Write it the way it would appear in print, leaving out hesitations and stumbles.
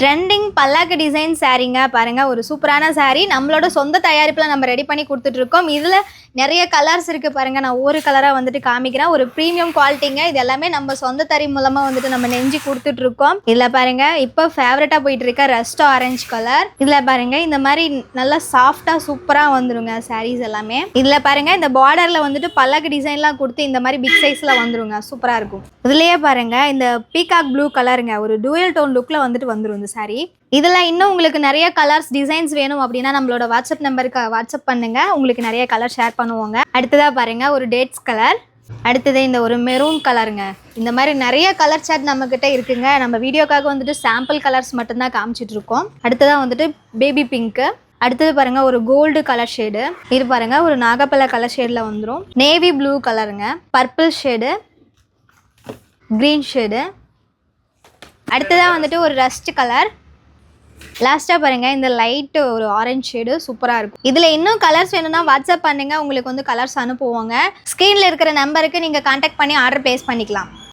Trending பல்லாக்கு design சாரீங்க பாருங்க. ஒரு சூப்பரான சாரீ நம்மளோட சொந்த தயாரிப்பில் நம்ம ரெடி பண்ணி கொடுத்துட்ருக்கோம். இதில் நிறைய கலர்ஸ் இருக்குது பாருங்கள். நான் ஒரு கலராக வந்துட்டு காமிக்கிறேன். ஒரு ப்ரீமியம் குவாலிட்டிங்க. இது எல்லாமே நம்ம சொந்த தறி மூலமாக வந்துட்டு நம்ம நெஞ்சு கொடுத்துட்ருக்கோம். இதில் பாருங்கள் இப்போ ஃபேவரட்டாக போயிட்டு இருக்க ரஸ்ட் ஆரஞ்சு கலர். இதில் பாருங்கள் இந்த மாதிரி நல்லா சாஃப்டாக சூப்பராக வந்துருங்க சாரீஸ் எல்லாமே. இதில் பாருங்கள் இந்த பார்டரில் வந்துட்டு பல்லாக்கு டிசைன்லாம் கொடுத்து இந்த மாதிரி பிக் சைஸில் வந்துருங்க. சூப்பராக இருக்கும். இதுலேயே பாருங்கள் இந்த பீகாக் ப்ளூ கலருங்க. ஒரு டூயல் டோன் லுக்கில் வந்துட்டு வந்துடும் சாரி. இதில் இன்னும் உங்களுக்கு நிறைய கலர்ஸ் டிசைன்ஸ் வேணும் அப்படின்னா நம்மளோட வாட்ஸ்அப் நம்பருக்கு வாட்ஸ்அப் பண்ணுங்க. உங்களுக்கு நிறைய கலர் ஷேர் பண்ணுவோங்க. அடுத்ததாக பாருங்க ஒரு டேட்ஸ் கலர். அடுத்தது இந்த ஒரு மெரூன் கலருங்க. இந்த மாதிரி நிறைய கலர் சார்ட் நம்மக்கிட்ட இருக்குங்க. நம்ம வீடியோக்காக வந்துட்டு சாம்பிள் கலர்ஸ் மட்டும்தான் காமிச்சிட்டு இருக்கோம். அடுத்ததாக வந்துட்டு பேபி பிங்க்கு. அடுத்தது பாருங்க ஒரு கோல்டு கலர் ஷேடு. இது பாருங்க ஒரு நாகப்பழ கலர் ஷேடில் வந்துடும். நேவி ப்ளூ கலருங்க. Purple shade, green shade. அடுத்ததாக வந்துட்டு ஒரு ரஸ்ட் கலர். லாஸ்ட்டாக பாருங்கள் இந்த லைட்டு ஒரு ஆரஞ்சு ஷேடு சூப்பராக இருக்கும். இதில் இன்னும் கலர்ஸ் வேணும்னா வாட்ஸ்அப் பண்ணுங்கள். உங்களுக்கு வந்து கலர்ஸ் அனுப்புவோங்க. ஸ்க்ரீனில் இருக்கிற நம்பருக்கு நீங்கள் கான்டாக்ட் பண்ணி ஆர்டர் ப்ளேஸ் பண்ணிக்கலாம்.